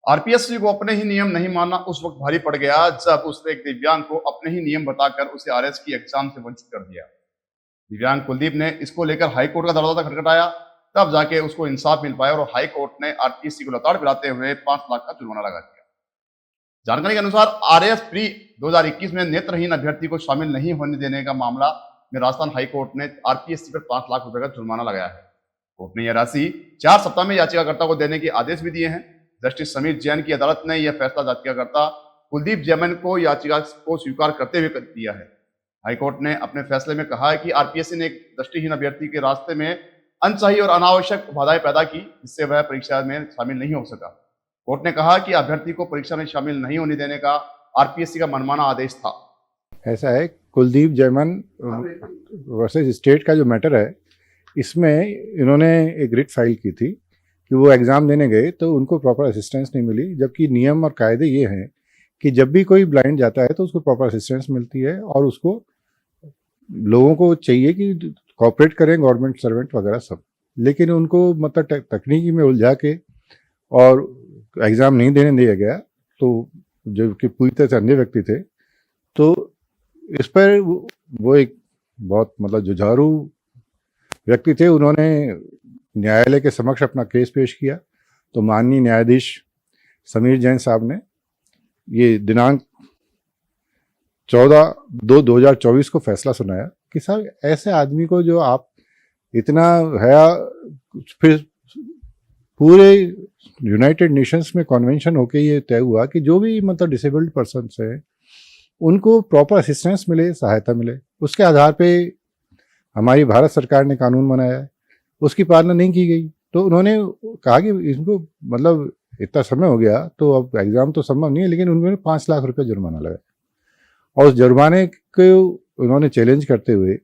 RPSC को अपने ही नियम नहीं मानना उस वक्त भारी पड़ गया जब उसने एक दिव्यांग को अपने ही नियम बताकर उसे आरएस की एग्जाम से वंचित कर दिया। दिव्यांग कुलदीप ने इसको लेकर हाई कोर्ट का दरवाजा खटखटाया, तब जाके उसको इंसाफ मिल पाया और हाई कोर्ट ने आरपीएससी को लताड़ पिलाते हुए 5 लाख का जुर्माना लगा दिया। जानकारी के अनुसार आरएएस प्री 2021 में नेत्रहीन अभ्यर्थी को शामिल नहीं होने देने का मामला में राजस्थान हाई कोर्ट ने आरपीएससी पर 5 लाख रुपए का जुर्माना लगाया है। कोर्ट ने यह राशि 4 सप्ताह में याचिकाकर्ता को देने के आदेश भी दिए हैं। जस्टिस समीर जैन की अदालत ने यह फैसला याचिकाकर्ता कुलदीप जैमन को याचिका को स्वीकार करते हुए दिया है। हाईकोर्ट ने अपने फैसले में कहा है कि आरपीएससी ने एक दृष्टिहीन अभ्यर्थी के रास्ते में अनचाही और अनावश्यक बाधाएं पैदा की, जिससे वह परीक्षा में शामिल नहीं हो सका। कोर्ट ने कहा कि अभ्यर्थी को परीक्षा में शामिल नहीं होने देने का आरपीएससी का मनमाना आदेश था। ऐसा है, कुलदीप जैमन वर्सेस स्टेट का जो मैटर है, इसमें इन्होंने एक रिट फाइल की थी कि वो एग्ज़ाम देने गए तो उनको प्रॉपर असिस्टेंस नहीं मिली, जबकि नियम और कायदे ये हैं कि जब भी कोई ब्लाइंड जाता है तो उसको प्रॉपर असिस्टेंस मिलती है और उसको लोगों को चाहिए कि कॉपरेट करें, गवर्नमेंट सर्वेंट वगैरह सब। लेकिन उनको मतलब तकनीकी में उलझा के और एग्ज़ाम नहीं देने दिया गया, तो जो कि पूरी तरह से अन्य व्यक्ति थे, तो इस पर वो एक बहुत मतलब जुझारू व्यक्ति थे। उन्होंने न्यायालय के समक्ष अपना केस पेश किया, तो माननीय न्यायाधीश समीर जैन साहब ने ये दिनांक 14/2/2024 को फैसला सुनाया कि साहब ऐसे आदमी को जो आप इतना है, फिर पूरे यूनाइटेड नेशंस में कन्वेंशन होके ये तय हुआ कि जो भी मतलब डिसेबल्ड पर्सन्स हैं उनको प्रॉपर असिस्टेंस मिले, सहायता मिले। उसके आधार पे हमारी भारत सरकार ने कानून बनाया है, उसकी पालना नहीं की गई। तो उन्होंने कहा कि इनको मतलब इतना समय हो गया तो अब एग्ज़ाम तो संभव नहीं है, लेकिन उन्होंने 5 लाख रुपए जुर्माना लगाया और उस जुर्माने को उन्होंने चैलेंज करते हुए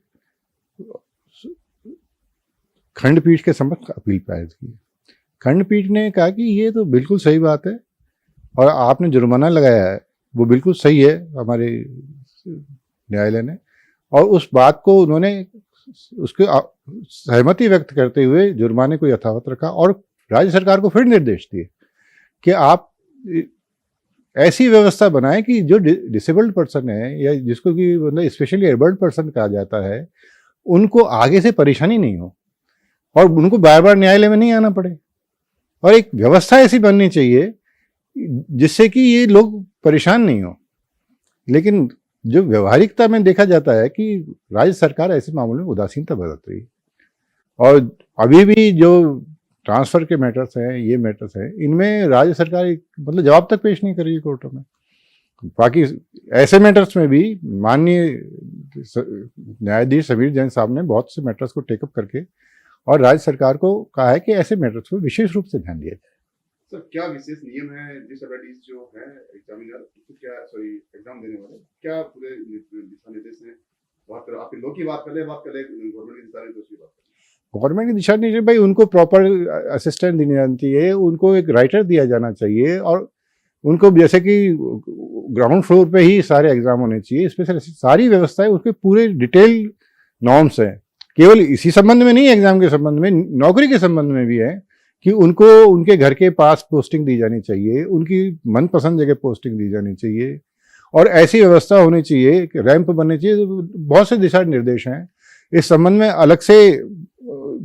खंडपीठ के समक्ष अपील पारित की। खंडपीठ ने कहा कि ये तो बिल्कुल सही बात है और आपने जुर्माना लगाया है वो बिल्कुल सही है हमारे न्यायालय ने, और उस बात को उन्होंने उसकी सहमति व्यक्त करते हुए जुर्माने को यथावत रखा और राज्य सरकार को फिर निर्देश दिए कि आप ऐसी व्यवस्था बनाएं कि जो डिसेबल्ड पर्सन है या जिसको कि मतलब स्पेशली एबल्ड पर्सन कहा जाता है, उनको आगे से परेशानी नहीं हो और उनको बार बार न्यायालय में नहीं आना पड़े। और एक व्यवस्था ऐसी बननी चाहिए जिससे कि ये लोग परेशान नहीं हो। लेकिन जो व्यवहारिकता में देखा जाता है कि राज्य सरकार ऐसे मामलों में उदासीनता बरत रही है और अभी भी जो ट्रांसफ़र के मैटर्स हैं, ये मैटर्स हैं, इनमें राज्य सरकार मतलब जवाब तक पेश नहीं कर रही है कोर्टों में। बाकी ऐसे मैटर्स में भी माननीय न्यायाधीश समीर जैन साहब ने बहुत से मैटर्स को टेकअप करके और राज्य सरकार को कहा है कि ऐसे मैटर्स पर विशेष रूप से ध्यान दिया जाए। सर, क्या विशेष नियम है डिसेबिलिटीज जो है एग्जामिनर एग्जाम देने वाले, क्या पूरे दिशा निर्देश हैं? बात करें आपके लॉ की बात करें, गवर्नमेंट के दिशा निर्देश की बात करें। गवर्नमेंट के दिशा निर्देश भाई उनको प्रॉपर असिस्टेंट दी जानी चाहिए, उनको एक राइटर दिया जाना चाहिए और उनको जैसे कि ग्राउंड फ्लोर पे ही सारे एग्जाम होने चाहिए। स्पेशल सारी व्यवस्थाएं उसके पूरे डिटेल नॉर्म्स हैं, केवल इसी संबंध में नहीं, एग्जाम के संबंध में, नौकरी के संबंध में भी है कि उनको उनके घर के पास पोस्टिंग दी जानी चाहिए, उनकी मनपसंद जगह पोस्टिंग दी जानी चाहिए और ऐसी व्यवस्था होनी चाहिए, रैंप बनने चाहिए। बहुत से दिशा निर्देश हैं इस संबंध में। अलग से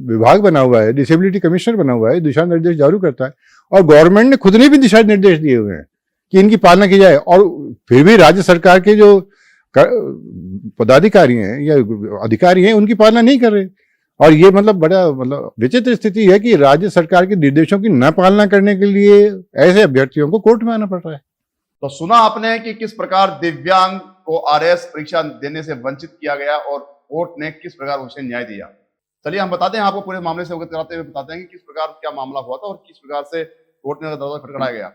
विभाग बना हुआ है, डिसेबिलिटी कमिश्नर बना हुआ है, दिशा निर्देश जारी करता है और गवर्नमेंट ने खुद ने भी दिशा निर्देश दिए हुए हैं कि इनकी पालना की जाए। और फिर भी राज्य सरकार के जो पदाधिकारी हैं या अधिकारी हैं उनकी पालना नहीं कर रहे और ये मतलब बड़ा मतलब विचित्र स्थिति है कि राज्य सरकार के निर्देशों की न पालना करने के लिए ऐसे अभ्यर्थियों को कोर्ट में आना पड़ रहा है। तो सुना आपने कि किस प्रकार दिव्यांग को आरएएस परीक्षा देने से वंचित किया गया और कोर्ट ने किस प्रकार उसे न्याय दिया। चलिए हम बताते हैं आपको, पूरे मामले से अवगत कराते हुए बताते हैं कि किस प्रकार क्या मामला हुआ था और किस प्रकार से कोर्ट ने दरवाजा खटखटाया गया।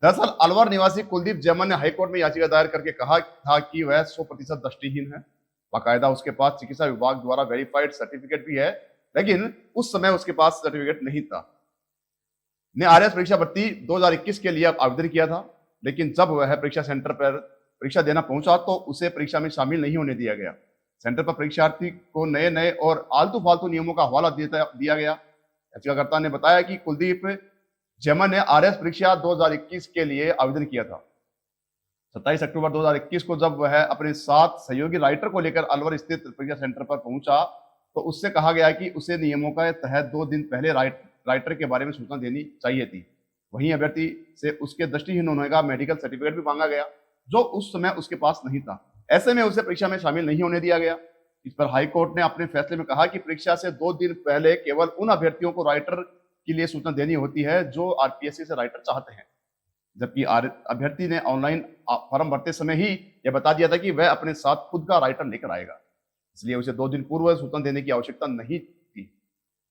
दरअसल अलवर निवासी कुलदीप जैमन ने हाईकोर्ट में याचिका दायर करके कहा था कि वह 100% दृष्टिहीन है। बाकायदा उसके पास चिकित्सा विभाग द्वारा वेरीफाइड सर्टिफिकेट भी है, लेकिन उस समय उसके पास सर्टिफिकेट नहीं था। ने आरएएस परीक्षा भर्ती 2021 के लिए आवेदन किया था, लेकिन जब वह परीक्षा सेंटर पर परीक्षा देना पहुंचा तो उसे परीक्षा में शामिल नहीं होने दिया गया। सेंटर पर परीक्षार्थी को नए नए और आलतू फालतू नियमों का हवाला दिया गया। याचिकाकर्ता ने बताया कि कुलदीप जेमन ने आरएस परीक्षा 2021 के लिए आवेदन किया था। 27 अक्टूबर 2021 को जब वह अपने साथ सहयोगी राइटर को लेकर अलवर स्थित परीक्षा सेंटर पर पहुंचा तो उससे कहा गया कि उसे नियमों के तहत 2 दिन पहले राइटर के बारे में सूचना देनी चाहिए थी। वहीं अभ्यर्थी से उसके दृष्टिहीन होने का मेडिकल सर्टिफिकेट भी मांगा गया, जो उस समय उसके पास नहीं था। ऐसे में उसे परीक्षा में शामिल नहीं होने दिया गया। इस पर हाईकोर्ट ने अपने फैसले में कहा कि परीक्षा से 2 दिन पहले केवल उन अभ्यर्थियों को राइटर के लिए सूचना देनी होती है जो आरपीएससी से राइटर चाहते हैं, जबकि अभ्यर्थी ने ऑनलाइन फॉर्म भरते समय ही यह बता दिया था कि वह अपने साथ खुद का राइटर लेकर आएगा, इसलिए उसे 2 दिन पूर्व सूचना देने की आवश्यकता नहीं थी।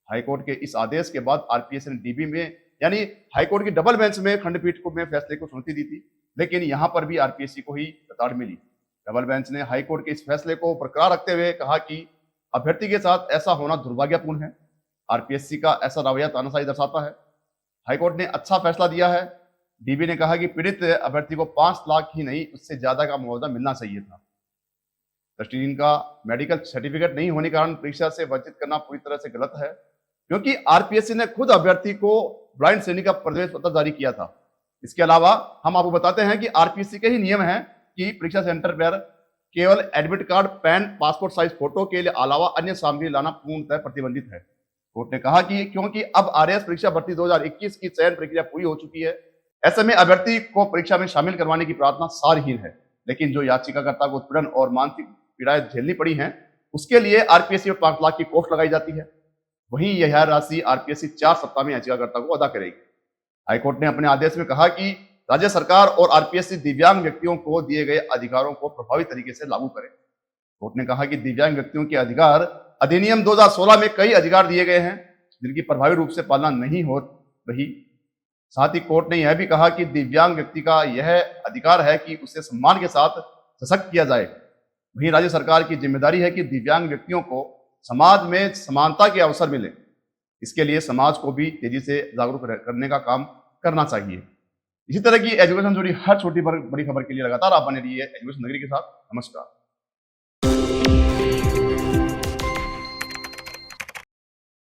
हाईकोर्ट के इस आदेश के बाद आरपीएससी ने डीबी में यानी हाईकोर्ट की डबल बेंच में खंडपीठ को में फैसले को चुनौती दी थी, लेकिन यहां पर भी आरपीएससी को ही कताड़ मिली। डबल बेंच ने हाईकोर्ट के इस फैसले को बरकरार रखते हुए कहा कि अभ्यर्थी के साथ ऐसा होना दुर्भाग्यपूर्ण है। आरपीएससी का ऐसा रवैया तानाशाही दर्शाता है। हाईकोर्ट ने अच्छा फैसला दिया है। डीबी ने कहा कि पीड़ित अभ्यर्थी को 5 लाख ही नहीं उससे ज्यादा का मुआवजा मिलना चाहिए था। दृष्टिहीन का मेडिकल सर्टिफिकेट नहीं होने के कारण परीक्षा से वंचित करना पूरी तरह से गलत है, क्योंकि आरपीएससी ने खुद अभ्यर्थी को ब्लाइंड श्रेणी का प्रवेश पत्र जारी किया था। इसके अलावा हम आपको बताते हैं कि आरपीएससी के ही नियम है कि परीक्षा सेंटर पर केवल admit card, pan, passport size photo के अलावा अन्य सामग्री लाना पूर्णतः प्रतिबंधित है। कोर्ट ने कहा कि क्योंकि अब आरएएस परीक्षा भर्ती 2021 की चयन प्रक्रिया पूरी हो चुकी है, ऐसे में अभ्यर्थी को परीक्षा में शामिल करवाने की प्रार्थना सारहीन है। लेकिन जो याचिकाकर्ता को उत्पीड़न और मानसिक पीड़ाएं झेलनी पड़ी हैं, उसके लिए आरपीएससी में 5 लाख की कॉस्ट लगाई जाती है। वहीं यह राशि आरपीएससी 4 सप्ताह में याचिकाकर्ता को अदा करेगी। हाईकोर्ट ने अपने आदेश में कहा कि राज्य सरकार और आरपीएससी दिव्यांग व्यक्तियों को दिए गए अधिकारों को प्रभावी तरीके से लागू करे। कोर्ट ने कहा कि दिव्यांग व्यक्तियों के अधिकार अधिनियम 2016 में कई अधिकार दिए गए हैं जिनकी प्रभावी रूप से पालना नहीं हो रही। साथ ही कोर्ट ने यह भी कहा कि दिव्यांग व्यक्ति का यह अधिकार है कि उसे सम्मान के साथ सशक्त किया जाए। वहीं राज्य सरकार की जिम्मेदारी है कि दिव्यांग व्यक्तियों को समाज में समानता के अवसर मिले। इसके लिए समाज को भी तेजी से जागरूक करने का काम करना चाहिए। इसी तरह की एजुकेशन जुड़ी हर छोटी बड़ी खबर के लिए लगातार आप बने रहिए एजुकेशन नगरी के साथ। नमस्कार।